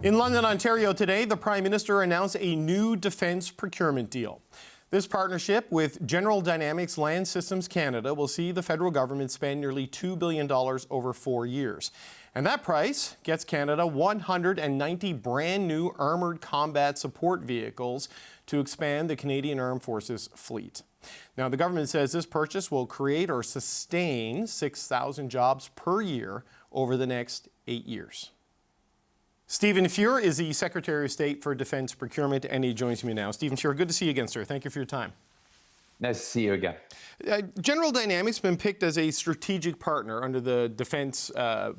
In London, Ontario today, the Prime Minister announced a new defence procurement deal. This partnership with General Dynamics Land Systems Canada will see the federal government spend nearly $2 billion over 4 years. And that price gets Canada 190 brand new armoured combat support vehicles to expand the Canadian Armed Forces fleet. Now, the government says this purchase will create or sustain 6,000 jobs per year over the next 8 years. Stephen Fuhr is the Secretary of State for Defence Procurement, and he joins me now. Stephen Fuhr, good to see you again, sir. Thank you for your time. Nice to see you again. General Dynamics has been picked as a strategic partner under the defense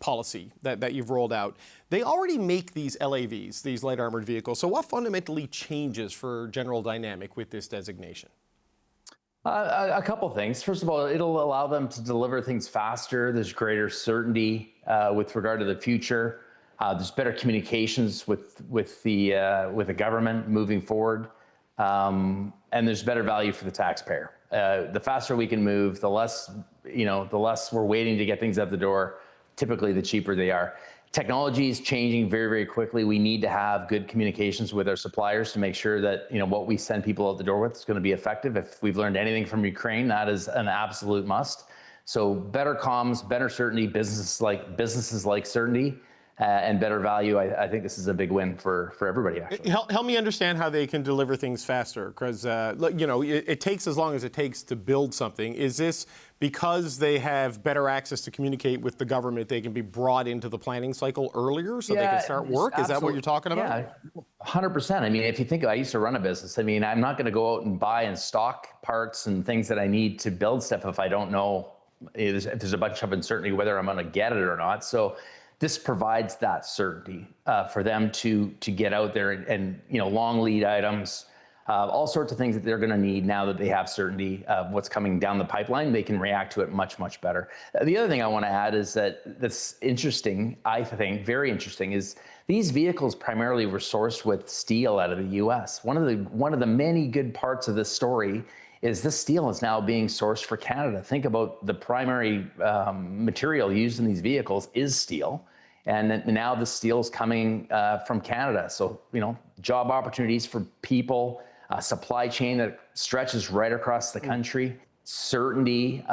policy that you've rolled out. They already make these LAVs, these light armored vehicles. So what fundamentally changes for General Dynamics with this designation? A couple things. First of all, it'll allow them to deliver things faster. There's greater certainty with regard to the future. There's better communications with the government moving forward, and there's better value for the taxpayer. The faster we can move, the less we're waiting to get things out the door. Typically, the cheaper they are. Technology is changing very, very quickly. We need to have good communications with our suppliers to make sure that what we send people out the door with is going to be effective. If we've learned anything from Ukraine, that is an absolute must. So better comms, better certainty, businesses like certainty. And better value. I think this is a big win for everybody, actually. Help me understand how they can deliver things faster, because it takes as long as it takes to build something. Is this because they have better access to communicate with the government, they can be brought into the planning cycle earlier so they can start work? Is that what you're talking about? Yeah, 100%. I mean, if you think, I used to run a business. I mean, I'm not going to go out and buy and stock parts and things that I need to build stuff if I don't know, if there's a bunch of uncertainty whether I'm going to get it or not. So this provides that certainty for them to get out there and long lead items, all sorts of things that they're going to need now that they have certainty of what's coming down the pipeline. They can react to it much, much better. The other thing I want to add is that's interesting, I think, very interesting, is these vehicles primarily were sourced with steel out of the U.S. One of the many good parts of this story is this steel is now being sourced for Canada. Think about the primary material used in these vehicles is steel. And now the steel is coming from Canada. So, job opportunities for people, supply chain that stretches right across the country, certainty.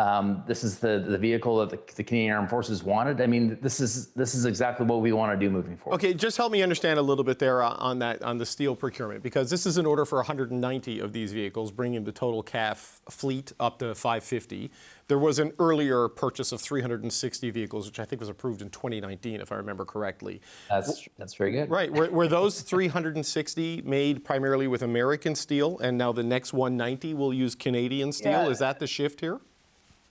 This is the vehicle that the Canadian Armed Forces wanted. I mean, this is exactly what we want to do moving forward. Okay, just help me understand a little bit there on the steel procurement, because this is an order for 190 of these vehicles, bringing the total CAF fleet up to 550. There was an earlier purchase of 360 vehicles, which I think was approved in 2019, if I remember correctly. That's very good. Right. Were those 360 made primarily with American steel, and now the next 190 will use Canadian steel? Yeah. Is that the shift here?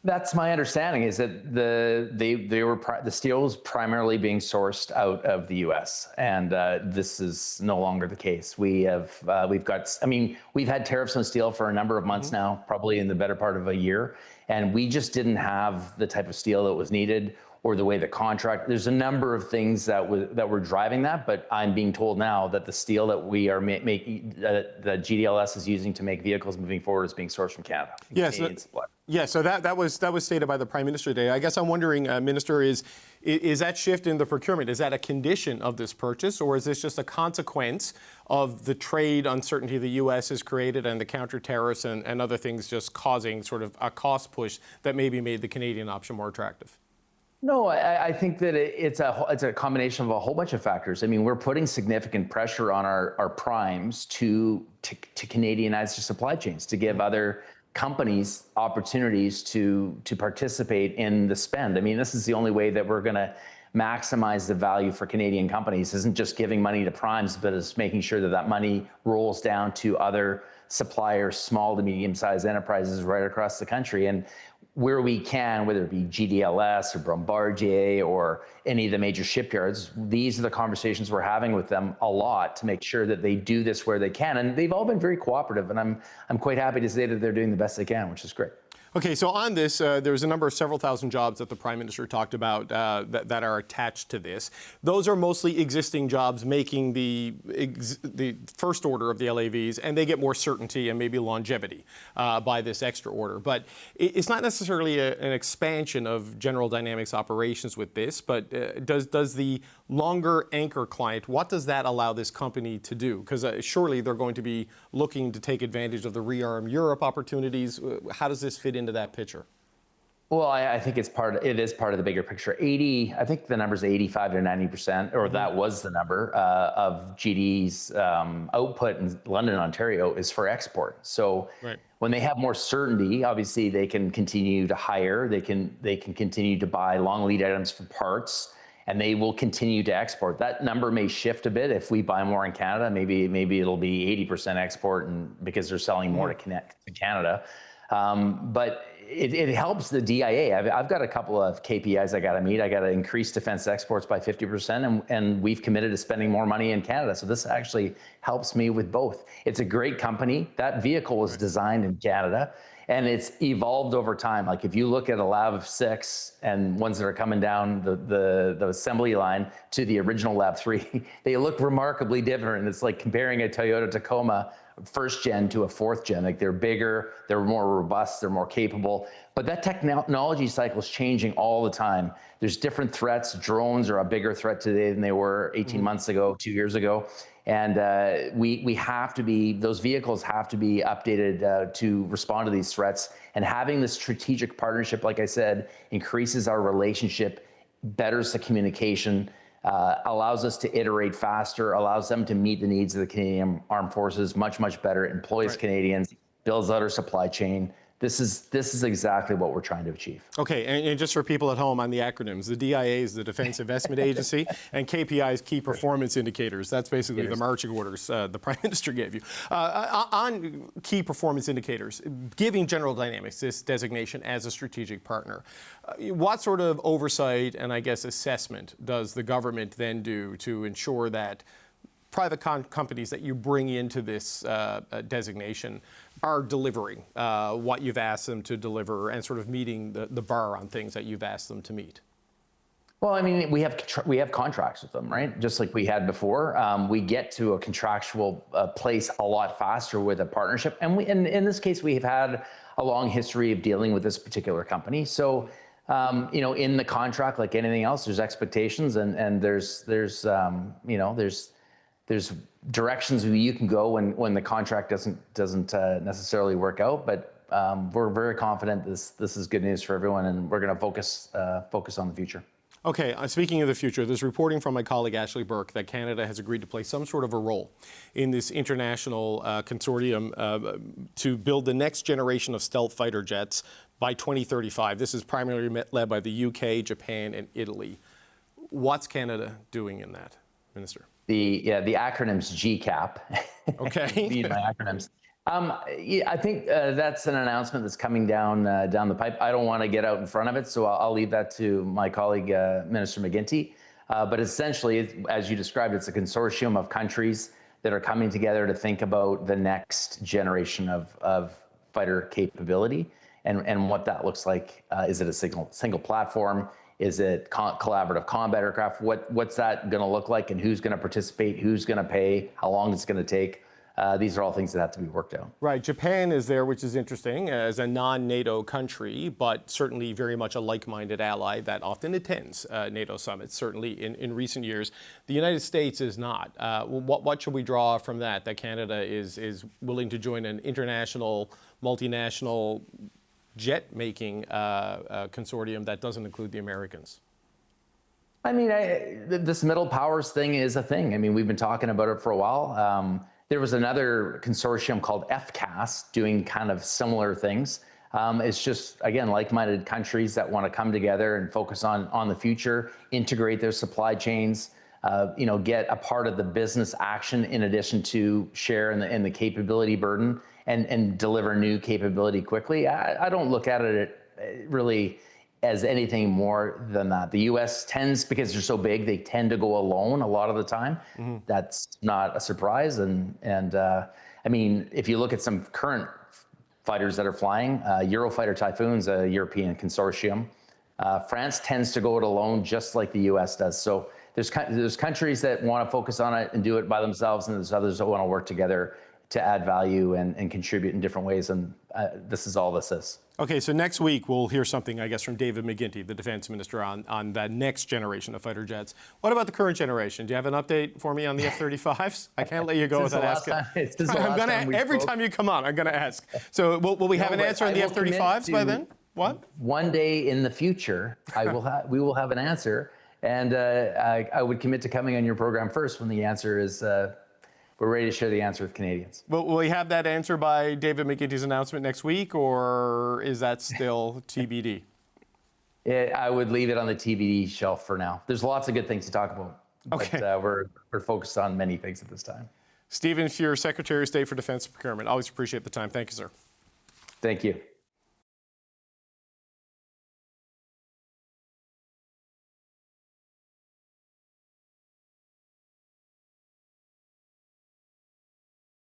That's my understanding, is that the steel was primarily being sourced out of the U.S. and this is no longer the case. We've had tariffs on steel for a number of months now, probably in the better part of a year, and we just didn't have the type of steel that was needed or the way the contract. There's a number of things that were driving that, but I'm being told now that the steel that we are making, that GDLS is using to make vehicles moving forward, is being sourced from Canada. Yes. So that was stated by the Prime Minister today. I guess I'm wondering, Minister, is that shift in the procurement, is that a condition of this purchase, or is this just a consequence of the trade uncertainty the U.S. has created and the counter tariffs and other things just causing sort of a cost push that maybe made the Canadian option more attractive? No, I think that it's a combination of a whole bunch of factors. I mean, we're putting significant pressure on our primes to Canadianize their supply chains, to give other companies opportunities to participate in the spend. I mean, this is the only way that we're going to maximize the value for Canadian companies. Isn't just giving money to primes, but it's making sure that money rolls down to other suppliers, small to medium-sized enterprises right across the country. And where we can, whether it be GDLS or Bombardier or any of the major shipyards, these are the conversations we're having with them a lot to make sure that they do this where they can. And they've all been very cooperative, and I'm quite happy to say that they're doing the best they can, which is great. Okay, so on this, there's a number of several thousand jobs that the Prime Minister talked about that are attached to this. Those are mostly existing jobs making the first order of the LAVs, and they get more certainty and maybe longevity by this extra order. But it's not necessarily an expansion of General Dynamics operations with this, but does the longer anchor client, what does that allow this company to do? Because surely they're going to be looking to take advantage of the Rearm Europe opportunities. How does this fit into that picture? Well, I think it is part of the bigger picture. I think the number is 85 to 90%, or that was the number of GD's output in London, Ontario, is for export. So when they have more certainty, obviously they can continue to hire, they can continue to buy long lead items for parts, and they will continue to export. That number may shift a bit if we buy more in Canada. Maybe it'll be 80% export, and because they're selling more to Canada. But it helps the DIA. I've got a couple of KPIs I got to meet. I got to increase defense exports by 50%, and we've committed to spending more money in Canada. So this actually helps me with both. It's a great company. That vehicle was designed in Canada, and it's evolved over time. Like if you look at a LAV6 and ones that are coming down the assembly line to the original LAV3, they look remarkably different. It's like comparing a Toyota Tacoma first gen to a fourth gen. Like they're bigger, they're more robust, they're more capable. But that technology cycle is changing all the time. There's different threats. Drones are a bigger threat today than they were 18 months ago, 2 years ago. And we have to be, those vehicles have to be updated to respond to these threats. And having this strategic partnership, like I said, increases our relationship, betters the communication, allows us to iterate faster, allows them to meet the needs of the Canadian Armed Forces much, much better, employs Canadians, builds out our supply chain. This is exactly what we're trying to achieve. Okay, and just for people at home on the acronyms, the DIA is the Defence Investment Agency, and KPI is Key Performance Indicators. That's basically the marching orders the Prime Minister gave you. On Key Performance Indicators, giving General Dynamics this designation as a strategic partner, what sort of oversight and, I guess, assessment does the government then do to ensure that private companies that you bring into this designation are delivering what you've asked them to deliver and sort of meeting the bar on things that you've asked them to meet? Well, I mean, we have contracts with them, right? Just like we had before. We get to a contractual place a lot faster with a partnership, and in this case, we've had a long history of dealing with this particular company. So, in the contract, like anything else, there's expectations, and there's directions where you can go when the contract doesn't necessarily work out. But we're very confident this is good news for everyone, and we're going to focus on the future. Okay, speaking of the future, there's reporting from my colleague Ashley Burke that Canada has agreed to play some sort of a role in this international consortium to build the next generation of stealth fighter jets by 2035. This is primarily led by the UK, Japan, and Italy. What's Canada doing in that, Minister? The acronym's GCAP. Okay. These are my acronyms. I think that's an announcement that's coming down the pipe. I don't want to get out in front of it, so I'll leave that to my colleague, Minister McGuinty. But essentially, as you described, it's a consortium of countries that are coming together to think about the next generation of fighter capability and what that looks like. Is it a single platform? Is it collaborative combat aircraft? What's that going to look like, and who's going to participate? Who's going to pay? How long it's going to take? These are all things that have to be worked out. Right. Japan is there, which is interesting, as a non-NATO country, but certainly very much a like-minded ally that often attends NATO summits, certainly in recent years. The United States is not. What should we draw from that Canada is willing to join an international, multinational jet-making consortium that doesn't include the Americans? I mean, this middle powers thing is a thing. I mean, we've been talking about it for a while. There was another consortium called FCAS doing kind of similar things. It's just, again, like-minded countries that want to come together and focus on the future, integrate their supply chains, get a part of the business action in addition to share in the capability burden and deliver new capability quickly. I don't look at it really as anything more than that. The U.S. tends, because they're so big, they tend to go alone a lot of the time. Mm-hmm. That's not a surprise. And I mean, if you look at some current fighters that are flying. Eurofighter Typhoon's a European consortium. France tends to go it alone, just like the U.S. does. So there's countries that want to focus on it and do it by themselves, and there's others that want to work together to add value and contribute in different ways. And this is all this is. Okay, so next week we'll hear something, I guess, from David McGuinty, the defense minister, on that next generation of fighter jets. What about the current generation? Do you have an update for me on the F-35s? I can't let you go without asking. Every time you come on, I'm going to ask. So will we have an answer on the F-35s by then? What? One day in the future, we will have an answer. And I would commit to coming on your program first when the answer is, we're ready to share the answer with Canadians. Will we have that answer by David McGuinty's announcement next week, or is that still TBD? I would leave it on the TBD shelf for now. There's lots of good things to talk about. Okay. But we're focused on many things at this time. Stephen Fuhr, Secretary of State for Defence Procurement. Always appreciate the time. Thank you, sir. Thank you.